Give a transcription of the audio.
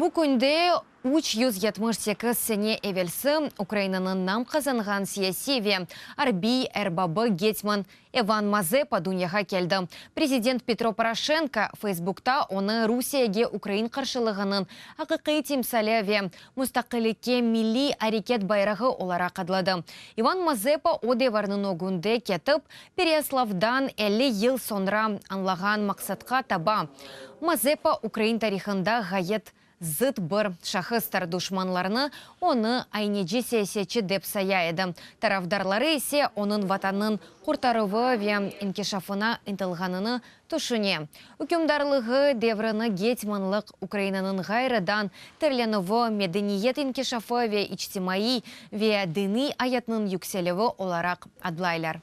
Бу күнде уч юз етмыш секіз сене эвелсі Украинаның нам қазанған сиясеве Арби Эрбабы Гетман Иван Мазепа дүнияға келді. Президент Петро Порошенко Фейсбукта оны Русияге Украин қаршылығының ақиқи тимсалеве мұстақилікке милли әрекет байрағы олара қадлады. Иван Мазепа одеварның огунде кетіп, Переяславдан 50 ел sonra анлаған мақсатқа таба. Мазепа Украин тарихында ғайет зыт бір шахыстар душманларны оны айнеджи сесечі деп саяйды. Тарафдарлары есе оның ватанын құртарывы ве инкешафына интылғаныны тұшыне. Үкімдарлығы девріні гетманлық Украинаның ғайрыдан тірленуі медениет инкешафы ве ичтимаи ве дыни аятның юкселеві оларақ адлайлар.